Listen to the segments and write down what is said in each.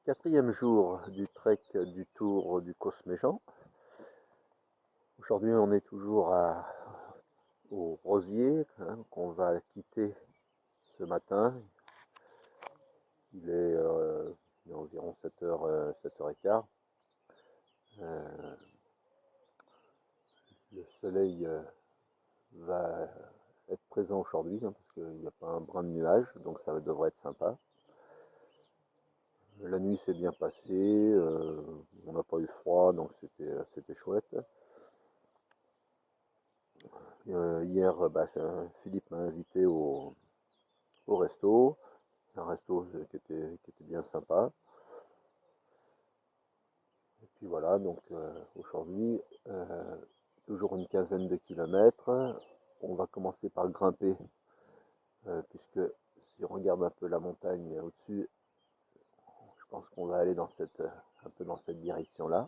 Quatrième jour du trek du tour du Cosméjean. Aujourd'hui, on est toujours au Rosier, qu'on va quitter ce matin. Il est environ 7h, 7h15. Le soleil va être présent aujourd'hui, parce qu'il n'y a pas un brin de nuage, donc ça devrait être sympa. La nuit s'est bien passée, on n'a pas eu froid, donc c'était chouette. Hier, Philippe m'a invité au resto, un resto qui était bien sympa. Et puis voilà, donc aujourd'hui, toujours une quinzaine de kilomètres. On va commencer par grimper, puisque si on regarde un peu la montagne au-dessus, je pense qu'on va aller un peu dans cette direction-là.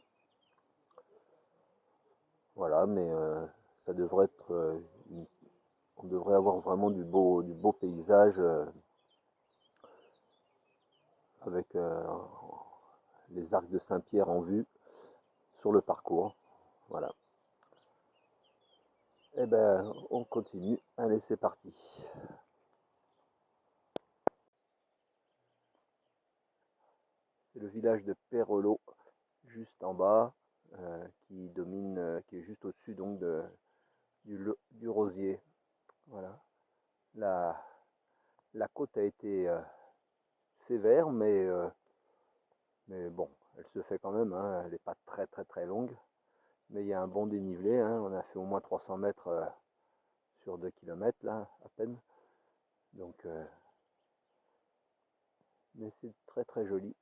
Voilà, mais ça devrait être on devrait avoir vraiment du beau paysage avec les arcs de Saint-Pierre en vue sur le parcours. Voilà. Et ben, on continue. Allez, c'est parti. C'est le village de Perrelot, juste en bas, qui domine, qui est juste au-dessus donc du Rosier. Voilà. La côte a été sévère, mais bon, elle se fait quand même, hein, elle n'est pas très très très longue, mais il y a un bon dénivelé, hein, on a fait au moins 300 mètres sur 2 km là, à peine, donc mais c'est très très joli.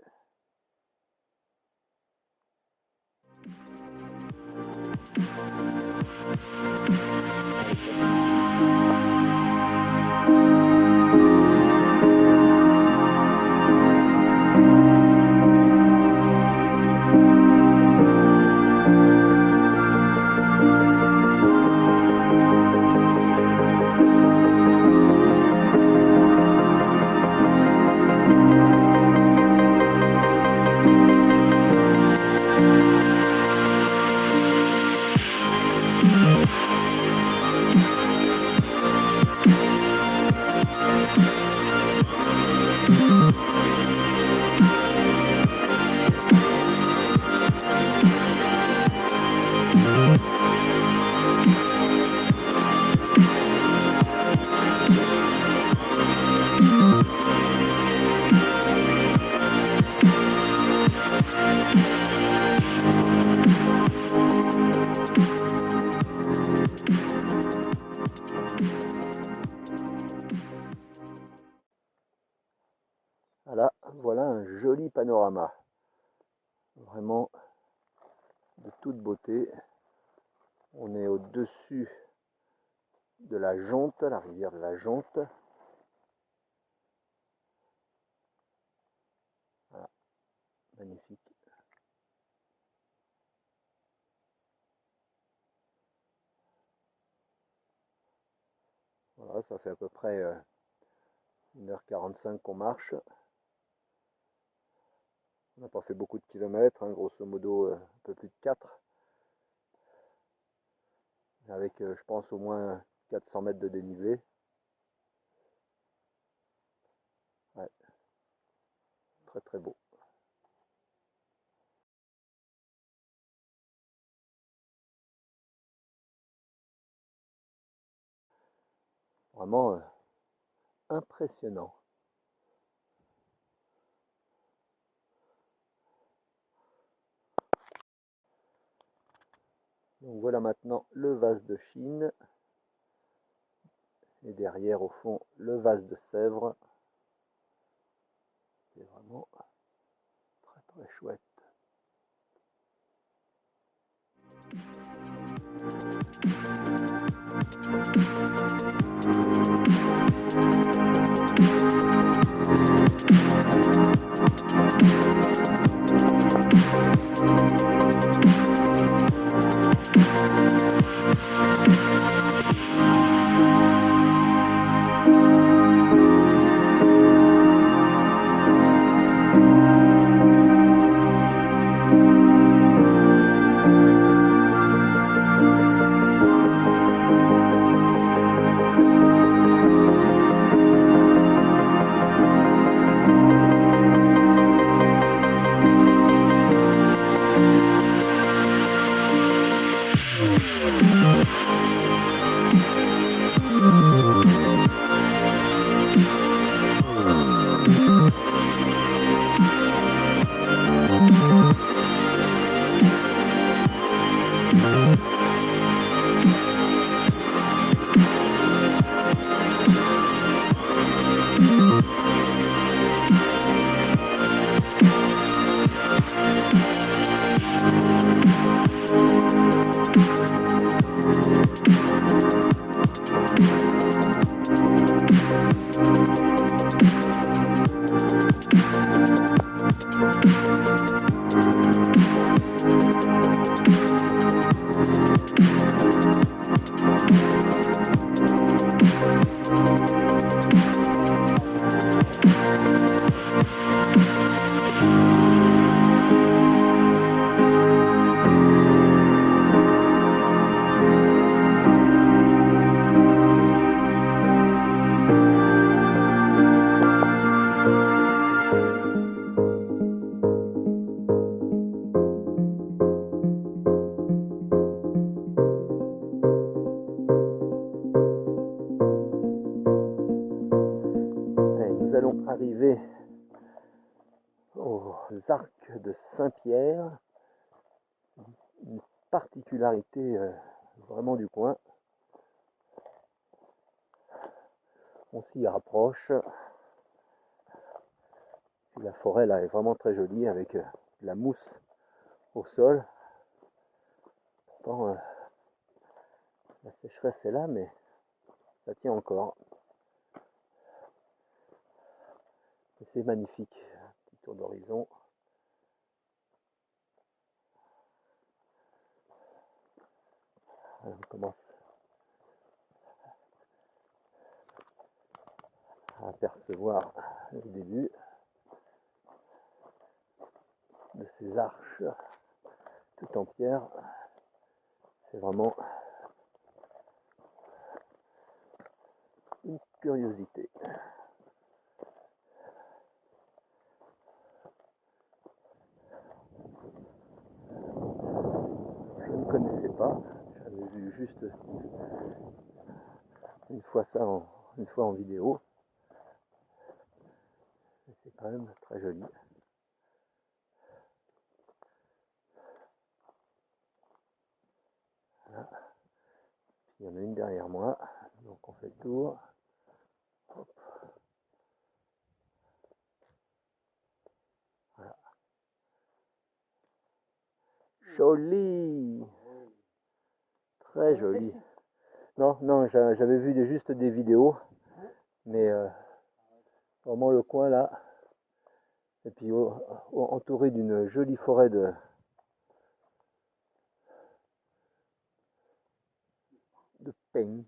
Voilà un joli panorama, vraiment de toute beauté. On est au-dessus de la Jonte, la rivière de la Jonte. Voilà, magnifique. Voilà, ça fait à peu près 1h45 qu'on marche. On n'a pas fait beaucoup de kilomètres, hein, grosso modo un peu plus de 4. Avec, je pense, au moins 400 mètres de dénivelé. Ouais. Très très beau. Vraiment impressionnant. Donc voilà maintenant le vase de Chine. Et derrière, au fond, le vase de Sèvres. C'est vraiment très très chouette. Nous allons arriver aux arcs de Saint-Pierre, une particularité vraiment du coin. On s'y rapproche. Puis la forêt là est vraiment très jolie avec de la mousse au sol. Pourtant la sécheresse est là, mais ça tient encore. Et c'est magnifique. Un petit tour d'horizon. On commence à apercevoir le début de ces arches tout en pierre. C'est vraiment une curiosité. Je ne connaissais pas, j'avais vu juste une fois en vidéo. C'est quand même très joli. Voilà. Il y en a une derrière moi, donc on fait le tour. Hop. Voilà. Joli, très joli. Non, j'avais vu juste des vidéos, mais vraiment le coin là, et puis entouré d'une jolie forêt de pins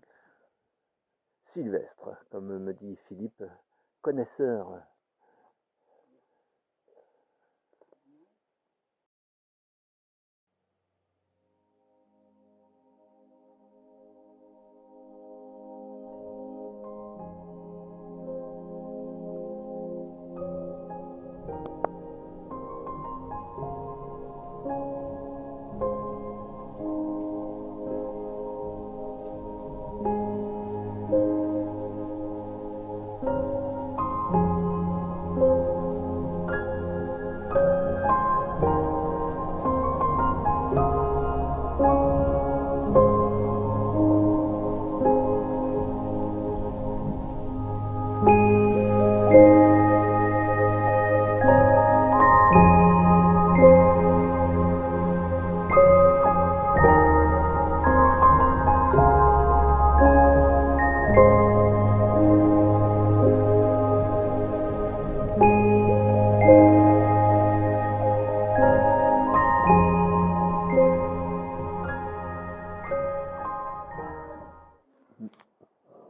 sylvestres, comme me dit Philippe, connaisseur.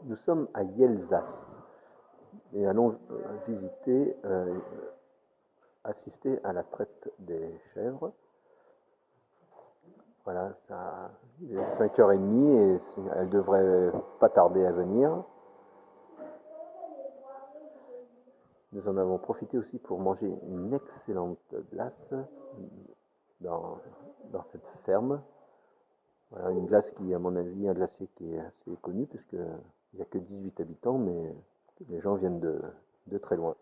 Nous sommes à Yelzas et allons visiter, assister à la traite des chèvres. Voilà, il est 5h30 et elle devrait pas tarder à venir. Nous en avons profité aussi pour manger une excellente glace dans cette ferme. Voilà, une glace qui, à mon avis, un glacier qui est assez connu puisqu'il n'y a que 18 habitants, mais les gens viennent de très loin.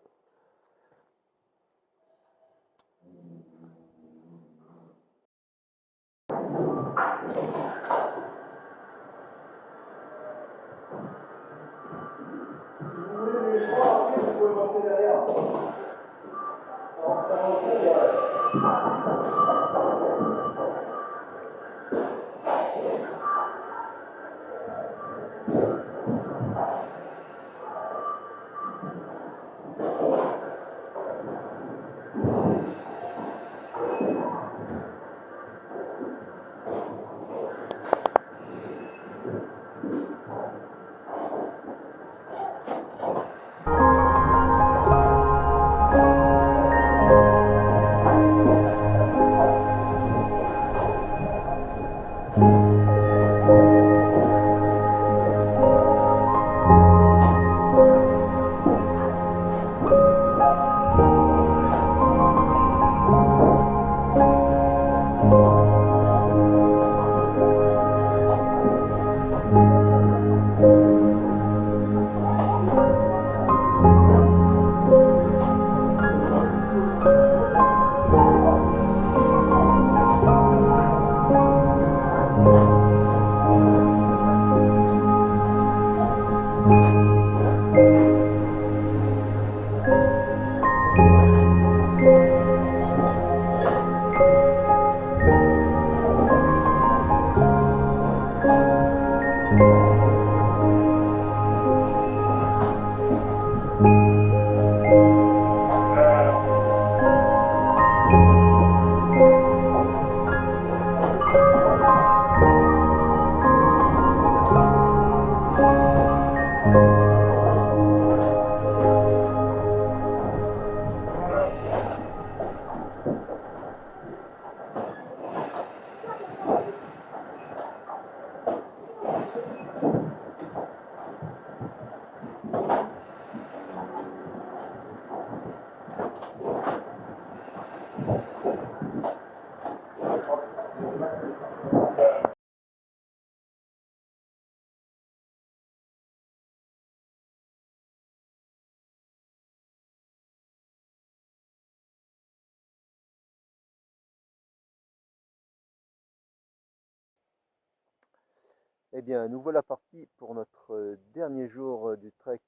Eh bien, nous voilà partis pour notre dernier jour du trek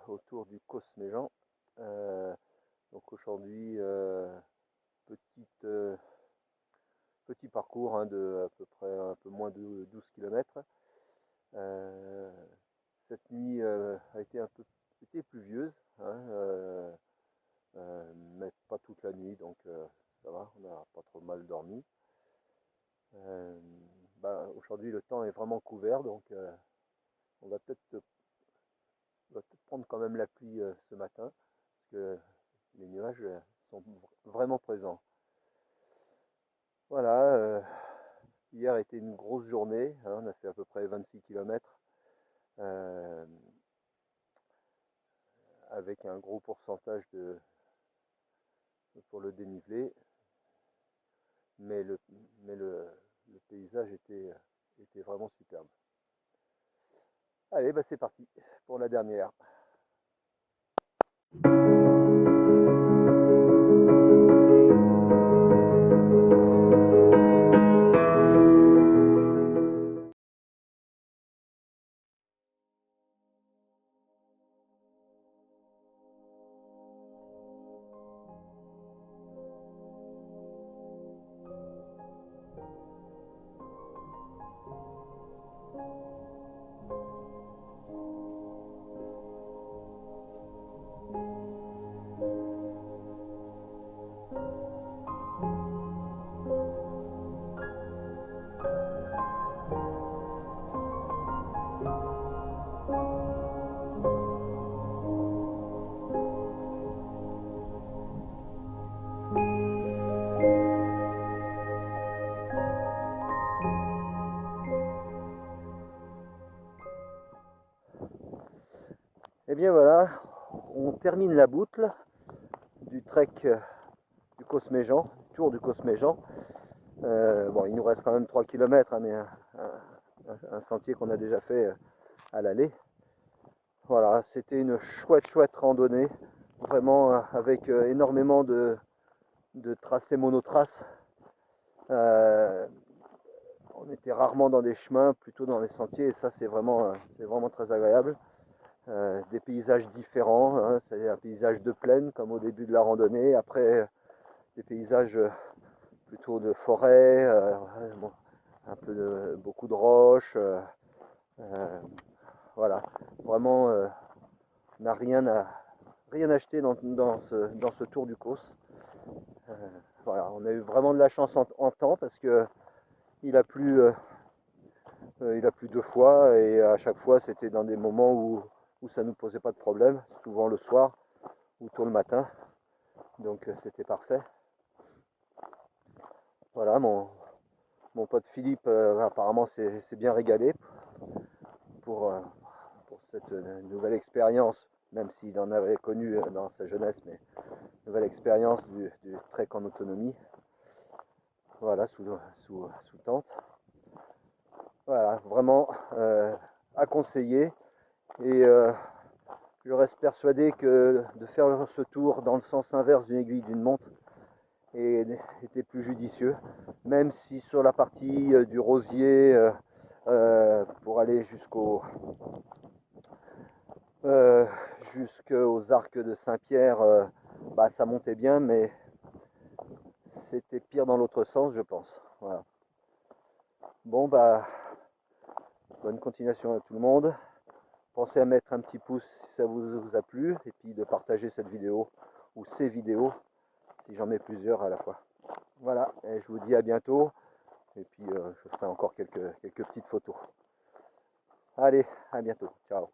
autour du Causse Méjean. Donc aujourd'hui, petit parcours de à peu près un peu moins de 12 km. Cette nuit a été été pluvieuse, mais pas toute la nuit, donc ça va, on n'a pas trop mal dormi. Aujourd'hui, le temps est vraiment couvert, donc on va peut-être prendre quand même la pluie ce matin, parce que les nuages sont vraiment présents. Voilà, hier a été une grosse journée, on a fait à peu près 26 km avec un gros pourcentage pour le dénivelé, mais le paysage était vraiment superbe. Allez, c'est parti pour la dernière. Et bien voilà, on termine la boucle du trek du Causse Méjean, tour du Causse Méjean. Bon, il nous reste quand même 3 km, mais un sentier qu'on a déjà fait à l'aller. Voilà, c'était une chouette randonnée, vraiment avec énormément de tracés monotraces. On était rarement dans des chemins, plutôt dans les sentiers, et ça c'est vraiment très agréable. des paysages différents, hein. C'est un paysage de plaine comme au début de la randonnée, après des paysages plutôt de forêt, bon, un peu beaucoup de roches, voilà, vraiment on n'a rien acheté dans ce tour du Causse. Voilà, on a eu vraiment de la chance en temps parce que il a plu, il a plu 2 fois et à chaque fois c'était dans des moments où ça ne nous posait pas de problème, souvent le soir ou tôt le matin, donc c'était parfait. Voilà, mon pote Philippe apparemment s'est bien régalé pour, euh, pour cette nouvelle expérience, même s'il en avait connu dans sa jeunesse, mais nouvelle expérience du trek en autonomie, voilà, sous tente. Voilà, vraiment à conseiller. Et je reste persuadé que de faire ce tour dans le sens inverse d'une aiguille d'une montre était plus judicieux, même si sur la partie du Rosier, pour aller jusqu'aux arcs de Saint-Pierre, bah, ça montait bien, mais c'était pire dans l'autre sens, je pense. Voilà. Bon, bah, bonne continuation à tout le monde. Pensez à mettre un petit pouce si ça vous a plu, et puis de partager cette vidéo, ou ces vidéos, si j'en mets plusieurs à la fois. Voilà, et je vous dis à bientôt, et puis je ferai encore quelques petites photos. Allez, à bientôt, ciao.